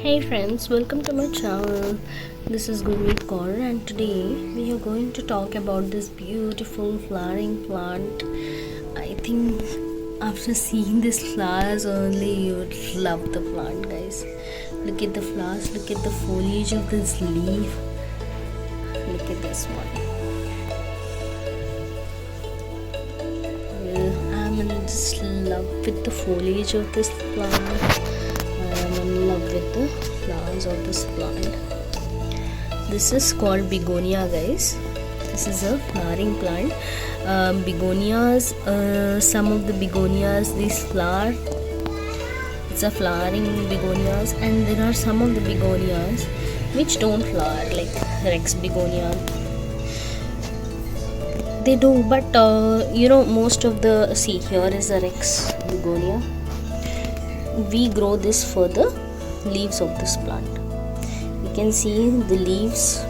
Hey friends, welcome to my channel. This is Kaur, and today we are going to talk about this beautiful flowering plant. I think after seeing these flowers only you would love the plant, guys. Look at the flowers, look at the foliage of this leaf. Look at this one. I'm in just love with the foliage of this plant. I am in love with the flowers of this plant. This is called begonia, guys. This is a flowering plant. Begonias, some of the begonias, these flower. It's a flowering begonias, and there are some of the begonias which don't flower, like Rex begonia. They do, but most of the here is a Rex begonia. We grow this for the leaves of this plant. You can see the leaves,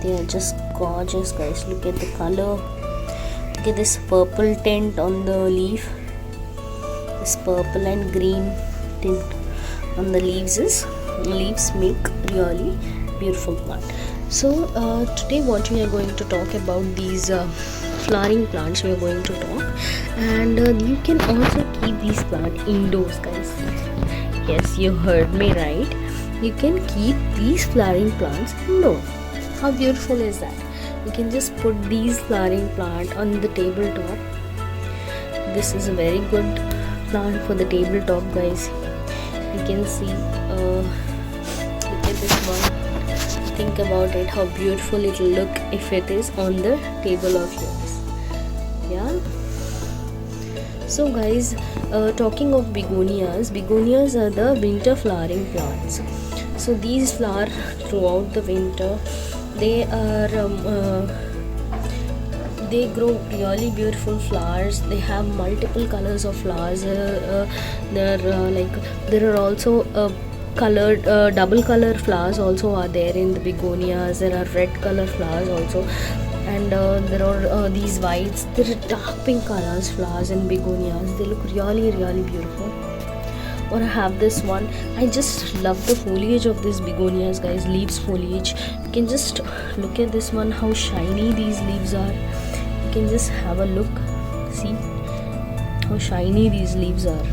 they are just gorgeous, guys. Look at the color, look at this purple tint on the leaf. This purple and green tint on the leaves make really beautiful plant. So today what we are going to talk about, these flowering plants we are going to talk, and you can also keep these plants indoors, guys. Yes, you heard me right, you can keep these flowering plants indoors. How beautiful is that? You can just put these flowering plant on the tabletop. This is a very good plant for the tabletop, guys. You can see look at this one. Think about it, how beautiful it will look if it is on the table of yours. Yeah. So guys, talking of begonias are the winter flowering plants. So these flower throughout the winter. They are they grow really beautiful flowers. They have multiple colors of flowers. There are also colored double color flowers also are there in the begonias. There are red color flowers also, and there are these whites. There are dark pink colors flowers in begonias. They look really beautiful. Or I have this one. I just love the foliage of this begonias, guys. Leaves foliage. You can just look at this one, how shiny these leaves are. You can just have a look. See how shiny these leaves are.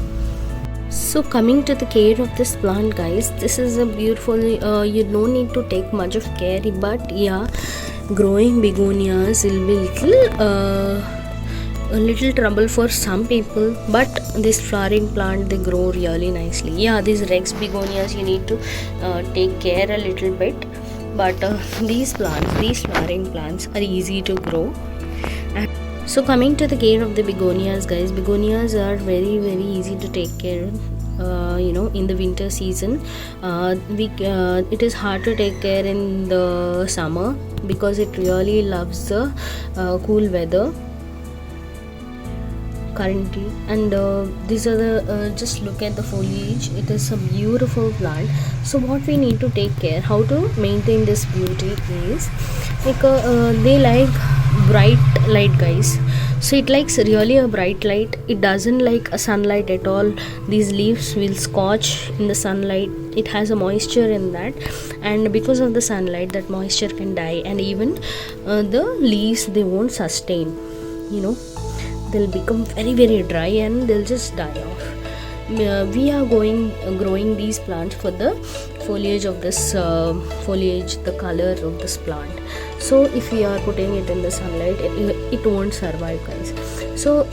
So coming to the care of this plant, guys, this is a beautiful, you don't need to take much of care, but yeah, growing begonias will be a little trouble for some people, but this flowering plant, they grow really nicely. Yeah, these Rex begonias you need to take care a little bit, but these flowering plants are easy to grow. And so coming to the care of the begonias, guys, begonias are very easy to take care of. In the winter season, it is hard to take care in the summer because it really loves the cool weather currently. And these are the just look at the foliage. It is a beautiful plant. So what we need to take care, how to maintain this beauty is like they like bright light, guys. So it likes really a bright light. It doesn't like a sunlight at all. These leaves will scorch in the sunlight. It has a moisture in that, and because of the sunlight, that moisture can die, and even the leaves, they won't sustain. They'll become very dry and they'll just die off. We are growing these plants for the foliage of this the color of this plant. So if we are putting it in the sunlight, it won't survive, guys. So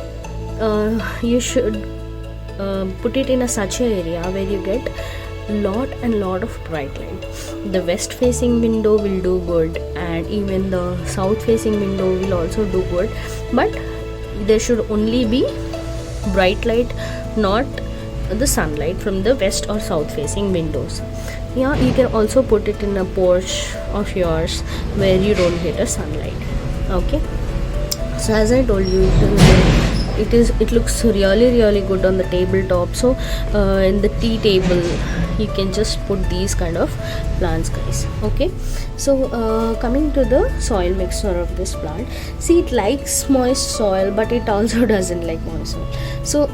you should put it in such an area where you get lot of bright light. The west facing window will do good, and even the south facing window will also do good, but there should only be bright light, not the sunlight from the west or south facing windows. Yeah, you can also put it in a porch of yours where you don't get a sunlight. Okay, so as I told you, it looks really good on the tabletop. So in the tea table you can just put these kind of plants, guys. Okay, so coming to the soil mixture of this plant, see, it likes moist soil, but it also doesn't like moist soil. So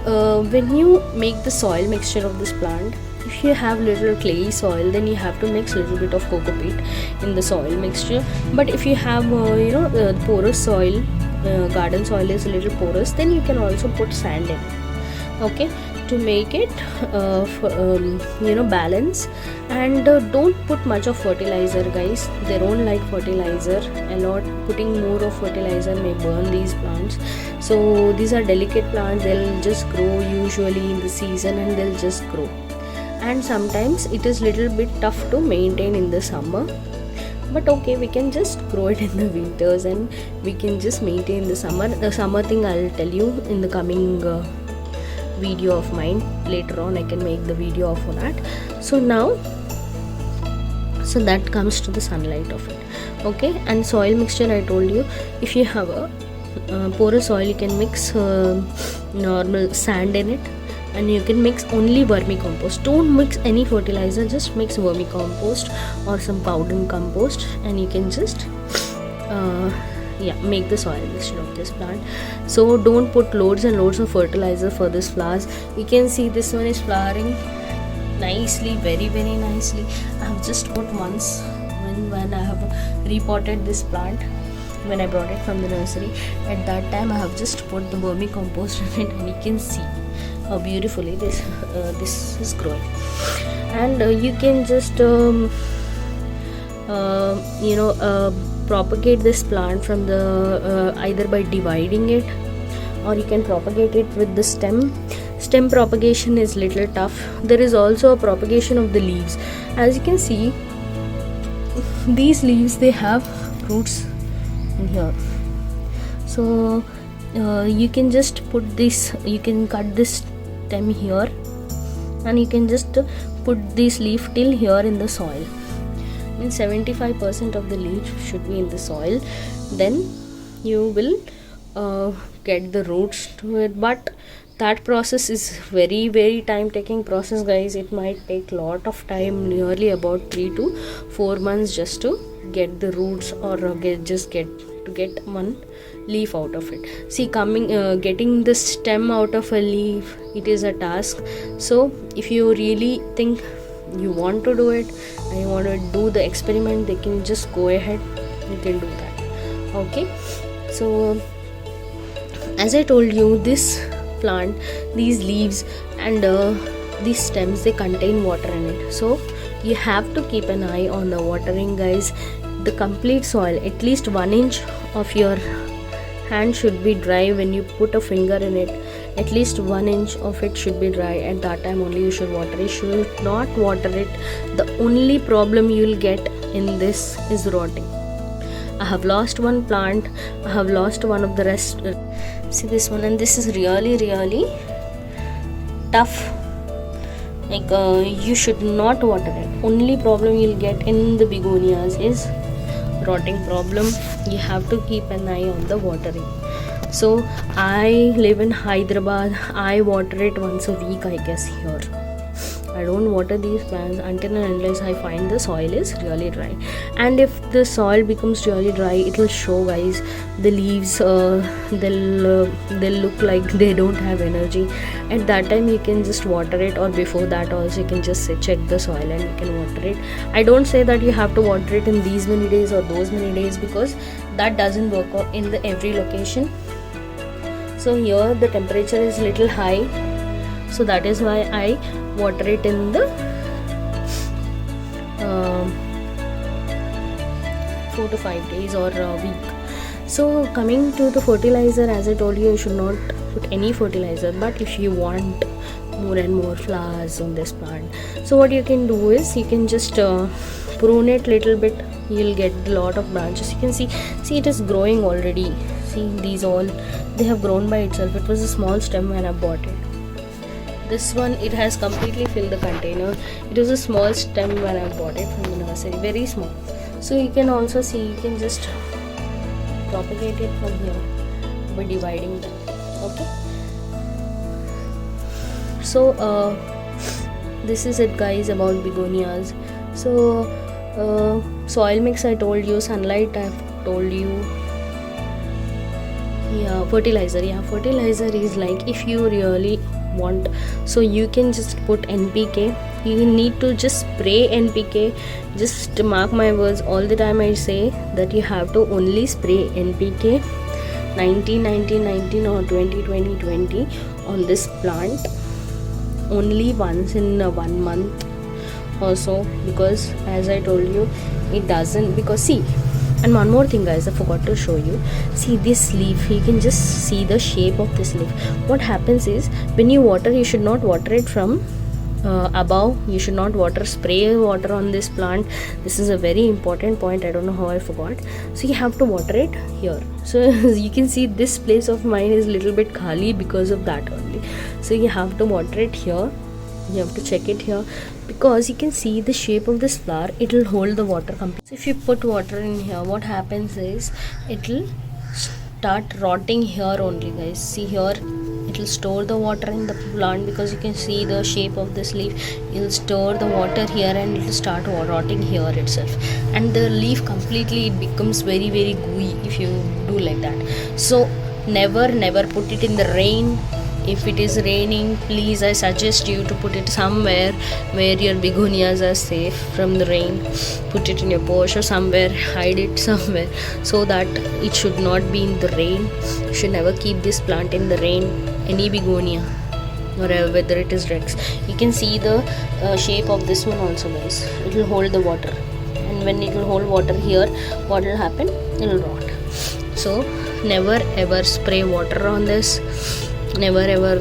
when you make the soil mixture of this plant, if you have little clay soil, then you have to mix little bit of coco peat in the soil mixture. But if you have porous soil, garden soil is a little porous, then you can also put sand in it, okay, to make it balance. And don't put much of fertilizer, guys. They don't like fertilizer a lot. Putting more of fertilizer may burn these plants. So these are delicate plants, they'll just grow usually in the season, and they'll just grow. And sometimes it is little bit tough to maintain in the summer, but okay, we can just grow it in the winters and we can just maintain the summer. The summer thing I'll tell you in the coming video of mine. Later on I can make the video of that. So now, so that comes to the sunlight of it, okay. And soil mixture, I told you, if you have a porous soil, you can mix normal sand in it, and you can mix only vermicompost. Don't mix any fertilizer, just mix vermicompost or some powdered compost, and you can just make the soil mixture of this plant. So don't put loads and loads of fertilizer for this flowers. You can see this one is flowering nicely, very very nicely. I have just put once when I have repotted this plant, when I brought it from the nursery. At that time I have just put the vermicompost in it, and you can see how beautifully this is growing. And you can just propagate this plant from the either by dividing it, or you can propagate it with the stem propagation is little tough. There is also a propagation of the leaves. As you can see, these leaves, they have roots in here. So you can just put this, you can cut this stem here, and you can just put this leaf till here in the soil. Means 75% of the leaf should be in the soil, then you will get the roots to it. But that process is very very time taking process, guys. It might take lot of time, nearly about 3 to 4 months, just to get the roots, or get one leaf out of it. See, getting the stem out of a leaf, it is a task. So if you really think you want to do it and you want to do the experiment, they can just go ahead, you can do that, okay. So as I told you, this plant, these leaves and these stems, they contain water in it, so you have to keep an eye on the watering, guys. The complete soil, at least 1 inch of your hand should be dry when you put a finger in it. At least 1 inch of it should be dry. At that time only you should water it. You should not water it. The only problem you will get in this is rotting. I have lost one plant, I have lost one of the rest. See this one, and this is really really tough. Like you should not water it. Only problem you'll get in the begonias is rotting problem. You have to keep an eye on the watering. So I live in Hyderabad. I water it once a week, I guess. Here I don't water these plants until and unless I find the soil is really dry. And if the soil becomes really dry, it will show, guys. The leaves they'll look like they don't have energy. At that time you can just water it, or before that also you can just check the soil and you can water it. I don't say that you have to water it in these many days or those many days, because that doesn't work out in the every location. So here the temperature is little high, so that is why I water it in the 4 to 5 days or a week. So coming to the fertilizer, as I told you, you should not put any fertilizer. But if you want more and more flowers on this plant, so what you can do is you can just prune it little bit. You'll get a lot of branches. You can see it is growing already. See, these all, they have grown by itself. It was a small stem when I bought it. This one, it has completely filled the container. It was a small stem when I bought it from the nursery, very small. So you can also see, you can just propagate it from here by dividing them, okay. So this is it, guys, about begonias. So soil mix I told you, sunlight I've told you. Fertilizer is like, if you really want. So you can just put NPK. You need to just spray NPK. Just mark my words, all the time I say that you have to only spray NPK 90-90-19 or 20-20-20 on this plant only once in 1 month or so, because as I told you, it doesn't, because see. And one more thing guys, I forgot to show you. See this leaf, you can just see the shape of this leaf. What happens is, when you water, you should not water it from above. You should not spray water on this plant. This is a very important point. I don't know how I forgot. So you have to water it here. So you can see this place of mine is little bit khali because of that only. So you have to water it here. You have to check it here, because you can see the shape of this flower. It will hold the water completely. So if you put water in here, what happens is it will start rotting here only guys. See here, it will store the water in the plant, because you can see the shape of this leaf. It will store the water here and it will start rotting here itself, and the leaf completely, it becomes very gooey if you do like that. So never put it in the rain. If it is raining, please, I suggest you to put it somewhere where your begonias are safe from the rain. Put it in your porch or somewhere, hide it somewhere, so that it should not be in the rain. You should never keep this plant in the rain, any begonia, or whether it is Rex. You can see the shape of this one also guys. It will hold the water, and when it will hold water here, what will happen? It will rot. So never ever spray water on this. Never ever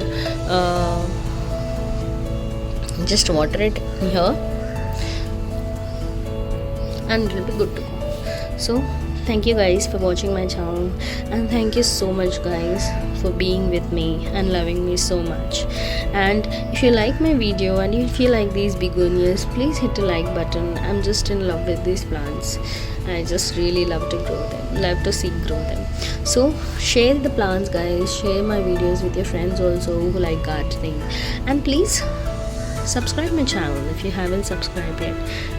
just water it here, and it will be good to go. So thank you guys for watching my channel, and thank you so much guys for being with me and loving me so much. And if you like my video and if you like these begonias, please hit the like button. I'm just in love with these plants. I just really love to grow them, love to see grow them. So share the plants guys, share my videos with your friends also who like gardening, and please subscribe my channel if you haven't subscribed yet.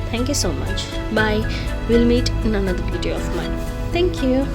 Thank you so much. Bye. We'll meet in another video of mine. Thank you.